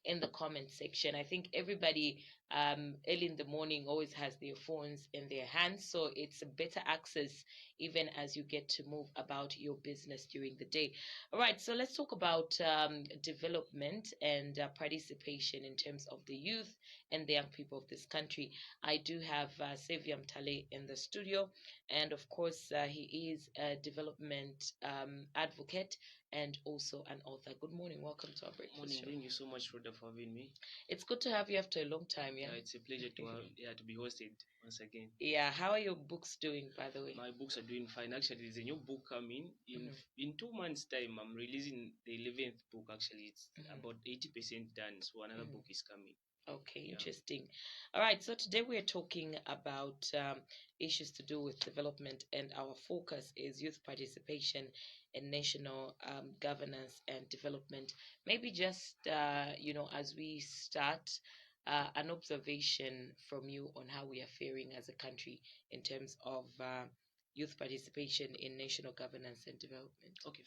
in the comment section. I think everybody early in the morning always has their phones in their hands, so it's a better access even as you get to move about your business during the day. All right, so let's talk about development and participation in terms of the youth and the young people of this country. I do have Xavier Mtale in the studio, and of course, he is a development advocate and also an author. Good morning. Welcome to our breakfast Morning. show. Thank you so much, Rhoda, for having me. It's good to have you after a long time. Yeah, it's a pleasure to be hosted once again. Yeah, how are your books doing, by the way? My books are doing fine. Actually, there's a new book coming in 2 months' time. I'm releasing the 11th book. Actually, it's about 80% done. So another book is coming. Okay, interesting. All right, so today we're talking about issues to do with development, and our focus is youth participation in national governance and development. Maybe just, as we start, an observation from you on how we are faring as a country in terms of youth participation in national governance and development. Okay.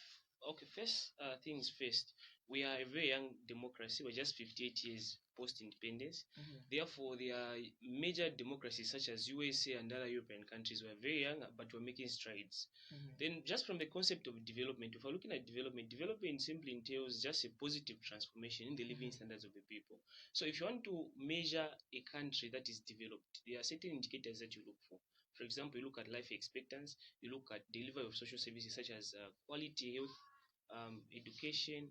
First things first. We are a very young democracy. We're just 58 years post-independence. Therefore, there are major democracies such as USA and other European countries. We're very young, but we're making strides. Then, just from the concept of development, if we're looking at development simply entails just a positive transformation in the living standards of the people. So, if you want to measure a country that is developed, there are certain indicators that you look for. For example, you look at life expectancy, you look at delivery of social services such as quality health, education,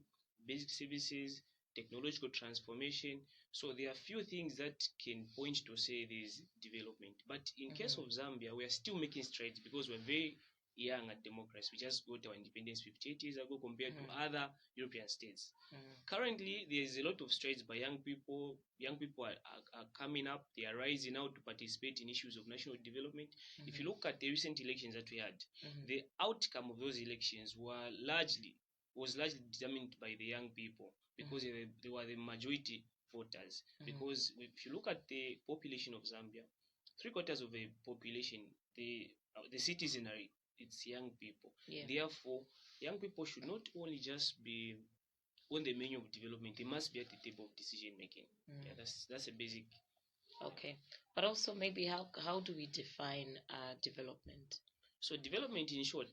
basic services, technological transformation. So there are few things that can point to say there is development. But in case of Zambia, we are still making strides because we're very young at democracy. We just got our independence 58 years ago compared to other European states. Currently, there is a lot of strides by young people. Young people are coming up. They are rising out to participate in issues of national development. If you look at the recent elections that we had, the outcome of those elections was largely determined by the young people because they were the majority voters. Because if you look at the population of Zambia, 3/4 of the population, the citizenry, it's young people. Therefore, young people should not only just be on the menu of development, they must be at the table of decision making. That's a basic. Okay, but also maybe how do we define development? So development, in short,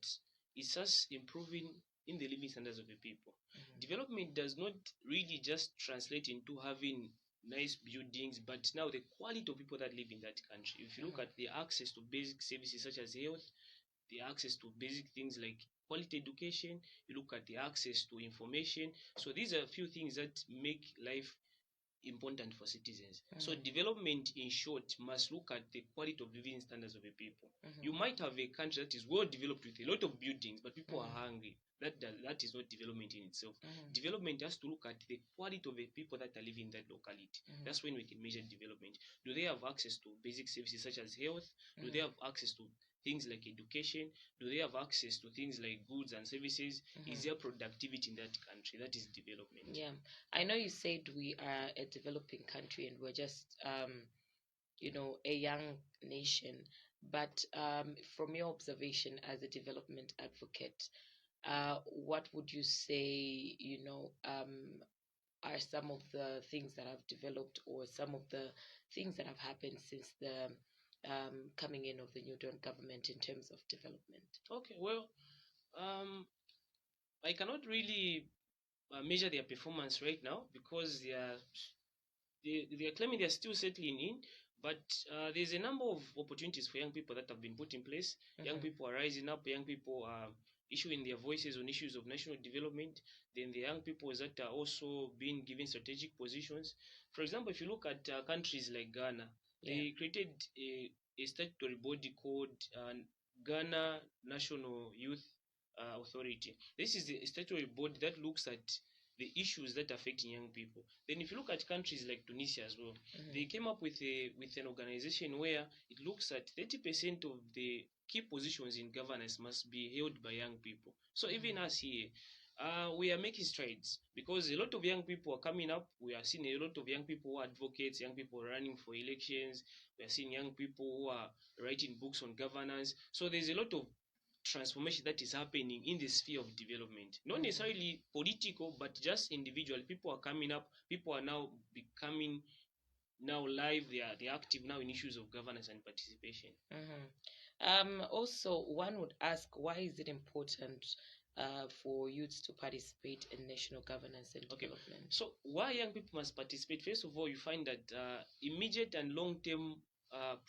is just improving in the living standards of the people. Development does not really just translate into having nice buildings, but now the quality of people that live in that country. If you look at the access to basic services such as health, the access to basic things like quality education, you look at the access to information. So these are a few things that make life important for citizens. So development, in short, must look at the quality of living standards of the people. You might have a country that is well developed with a lot of buildings, but people are hungry. That is not development in itself. Development has to look at the quality of the people that are living in that locality. That's when we can measure development. Do they have access to basic services such as health? Do they have access to things like education? Do they have access to things like goods and services? Is there productivity in that country? That is development. Yeah, I know you said we are a developing country and we're just a young nation, but from your observation as a development advocate, what would you say are some of the things that have developed or some of the things that have happened since the coming in of the New Dawn government in terms of development? Okay, well, I cannot really measure their performance right now because they are claiming they are still settling in, but there's a number of opportunities for young people that have been put in place. Young people are rising up. Young people are issuing their voices on issues of national development. Then the young people that are also being given strategic positions. For example, if you look at countries like Ghana, they created a statutory body called Ghana National Youth Authority. This is the statutory body that looks at the issues that affect young people. Then if you look at countries like Tunisia as well, they came up with an organization where it looks at 30% of the key positions in governance must be held by young people. So even us here, we are making strides because a lot of young people are coming up. We are seeing a lot of young people who are advocates, young people running for elections. We are seeing young people who are writing books on governance. So there's a lot of transformation that is happening in the sphere of development, not necessarily political, but just individual. People are coming up, people are now becoming now live, they're active now in issues of governance and participation. Also, one would ask, why is it important for youths to participate in national governance and development? So why young people must participate? First of all, you find that immediate and long-term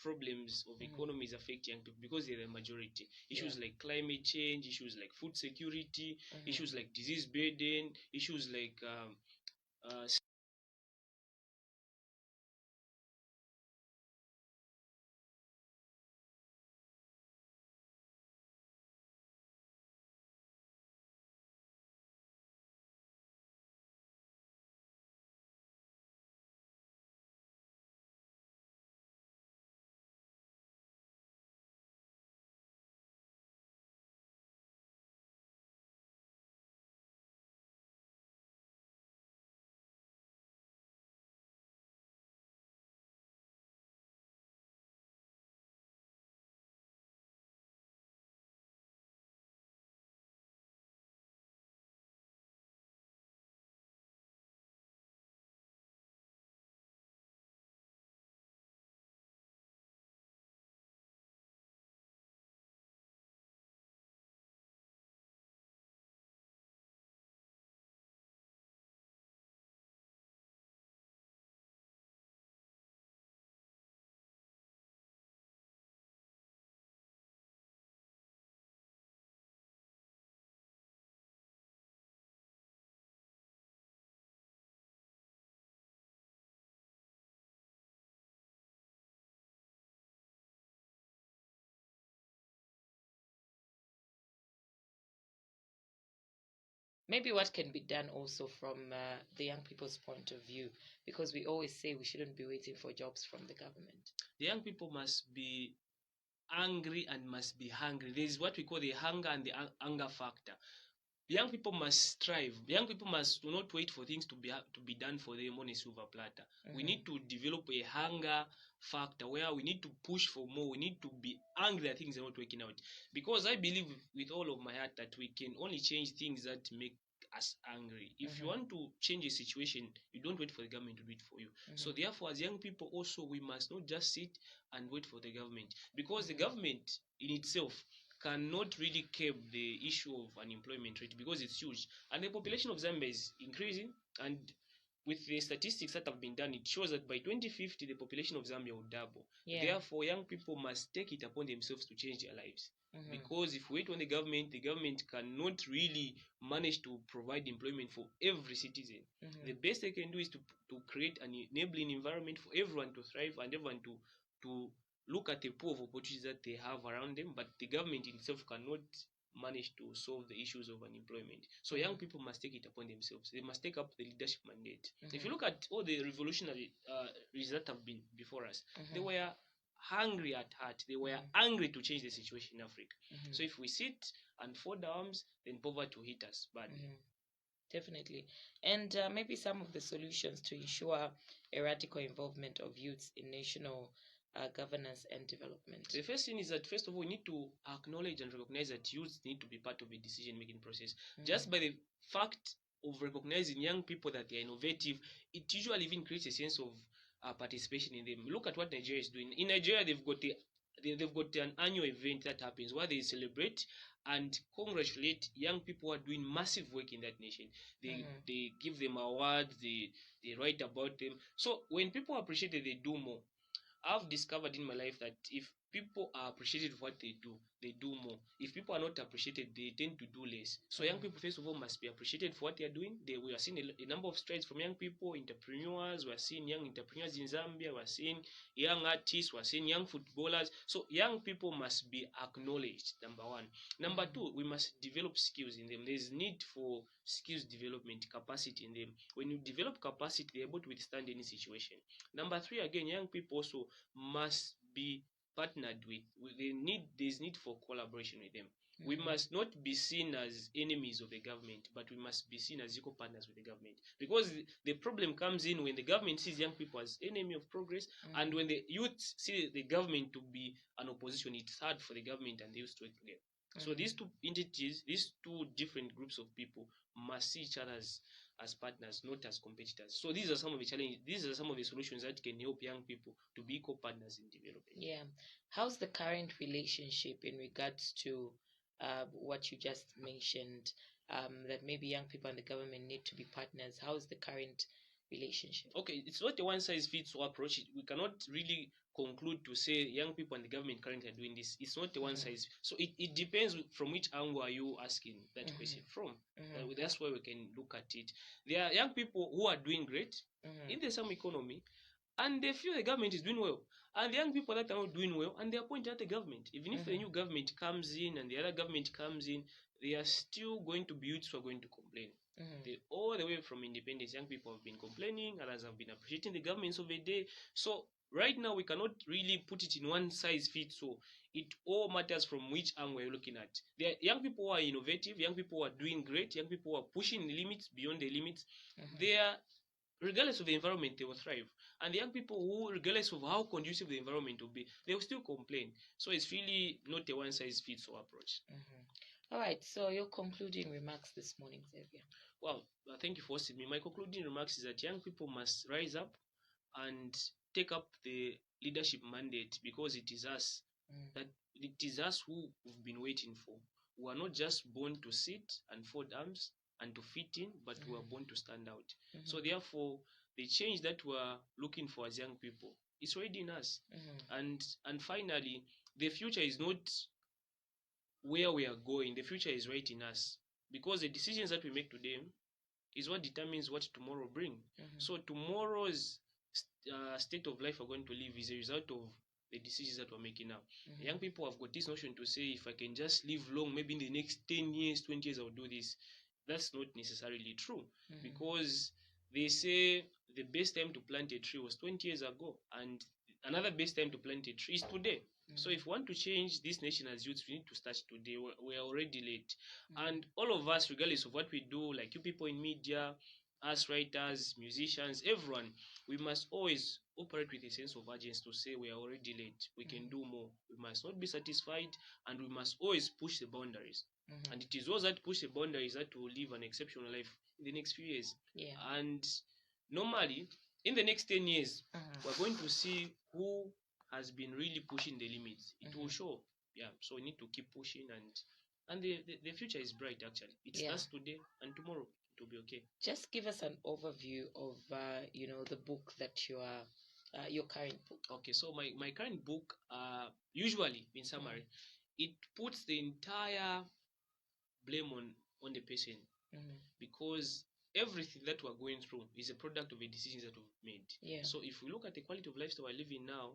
problems of economies affect young people because they're the majority. Issues like climate change, issues like food security, issues like disease burden, issues like Maybe what can be done also from the young people's point of view, because we always say we shouldn't be waiting for jobs from the government. The young people must be angry and must be hungry. There is what we call the hunger and the anger factor. Young people must strive. Young people must not wait for things to be done for them on a silver platter. We need to develop a hunger factor where we need to push for more. We need to be angry that things are not working out. Because I believe with all of my heart that we can only change things that make us angry. If you want to change a situation, you don't wait for the government to do it for you. So therefore, as young people also, we must not just sit and wait for the government, because the government in itself cannot really curb the issue of unemployment rate because it's huge, and the population of Zambia is increasing, and with the statistics that have been done, it shows that by 2050 the population of Zambia will double. Therefore, young people must take it upon themselves to change their lives. Because if we wait on the government cannot really manage to provide employment for every citizen. The best they can do is to create an enabling environment for everyone to thrive and everyone to look at the pool of opportunities that they have around them, but the government itself cannot manage to solve the issues of unemployment. So young people must take it upon themselves. They must take up the leadership mandate. If you look at all the revolutionary that have been before us, they were hungry at heart. They were angry to change the situation in Africa. So if we sit and fold arms, then poverty will hit us badly. Definitely. And maybe some of the solutions to ensure a radical involvement of youths in national governance and development. The first thing is that, first of all, we need to acknowledge and recognize that youth need to be part of the decision-making process. Just by the fact of recognizing young people that they are innovative, it usually even creates a sense of participation in them. Look at what Nigeria is doing. In Nigeria, they've got an annual event that happens where they celebrate and congratulate young people who are doing massive work in that nation. They give them awards, they write about them. So when people appreciate it, they do more. I've discovered in my life that if people are appreciated for what they do more. If people are not appreciated, they tend to do less. So young people, first of all, must be appreciated for what they are doing. We are seeing a number of strides from young people, entrepreneurs. We are seeing young entrepreneurs in Zambia. We are seeing young artists. We are seeing young footballers. So young people must be acknowledged, number one. Number two, we must develop skills in them. There's need for skills development, capacity in them. When you develop capacity, they're able to withstand any situation. Number three, again, young people also must be partnered with. There's need for collaboration with them. We must not be seen as enemies of the government, but we must be seen as equal partners with the government. Because the problem comes in when the government sees young people as enemy of progress, and when the youth see the government to be an opposition, it's hard for the government and the youth to work together. So these two entities, these two different groups of people must see each other as partners, not as competitors. So these are some of the challenges, these are some of the solutions that can help young people to be co-partners in development. Yeah. How's the current relationship in regards to what you just mentioned, that maybe young people and the government need to be partners? How's the current relationship? Okay, it's not a one size fits all approach. We cannot really conclude to say young people and the government currently are doing this. It's not a one size. So it depends from which angle are you asking that question from. That's why we can look at it. There are young people who are doing great in the same economy, and they feel the government is doing well. And the young people that are not doing well, and they are pointing at the government. Even if the new government comes in and the other government comes in, they are still going to be youths who are going to complain. All the way from independence, young people have been complaining, others have been appreciating the governments of the day. So right now, we cannot really put it in one size fits all. It all matters from which angle you're looking at. There are young people who are innovative, young people who are doing great, young people who are pushing the limits beyond the limits. They are, regardless of the environment, they will thrive. And the young people who, regardless of how conducive the environment will be, they will still complain. So it's really not a one size fits all approach. All right. So your concluding remarks this morning, Xavier. Well, thank you for hosting me. My concluding remarks is that young people must rise up and take up the leadership mandate, because it is us that it is us who we've been waiting for. We are not just born to sit and fold arms and to fit in, but we are born to stand out. So therefore, the change that we are looking for as young people is already in us. And finally, the future is not where we are going. The future is right in us, because the decisions that we make today is what determines what tomorrow will bring. So tomorrow's state of life we're going to live is a result of the decisions that we're making now. Young people have got this notion to say, if I can just live long, maybe in the next 10 years, 20 years, I'll do this. That's not necessarily true, because they say the best time to plant a tree was 20 years ago, and another best time to plant a tree is today. So if we want to change this nation as youths, we need to start today. We're already late. And all of us, regardless of what we do, like you people in media, us writers, musicians, everyone, we must always operate with a sense of urgency to say we are already late. We can do more. We must not be satisfied, and we must always push the boundaries. And it is those that push the boundaries that will live an exceptional life in the next few years. And normally, in the next 10 years, we're going to see who has been really pushing the limits. It will show. So we need to keep pushing, and the future is bright. Actually, it's us today, and tomorrow it will be okay. Just give us an overview of the book that you are your current book. Okay, so my current book, usually in summary, it puts the entire blame on the person, because everything that we're going through is a product of the decisions that we've made. So if we look at the quality of lifestyle we're living now,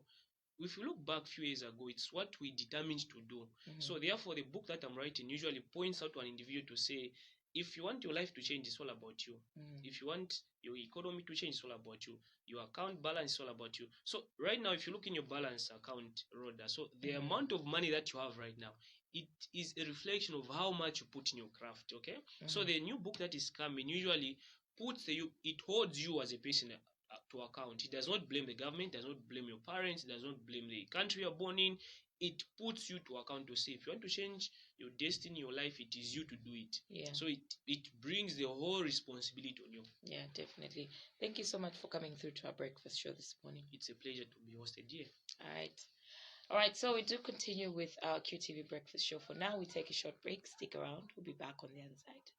if you look back a few years ago, it's what we determined to do. So therefore, the book that I'm writing usually points out to an individual to say, if you want your life to change, it's all about you. If you want your economy to change, it's all about you. Your account balance is all about you. So right now, if you look in your balance account, Rhoda, so the amount of money that you have right now, it is a reflection of how much you put in your craft. Okay. So the new book that is coming usually it holds you as a person to account. It does not blame the government, does not blame your parents, it does not blame the country you're born in. It puts you to account to say, if you want to change your destiny, your life, it is you to do it. So it brings the whole responsibility on you. Yeah, definitely. Thank you so much for coming through to our breakfast show this morning. It's a pleasure to be hosted here. All right, so we do continue with our QTV breakfast show. For now, we take a short break. Stick around. We'll be back on the other side.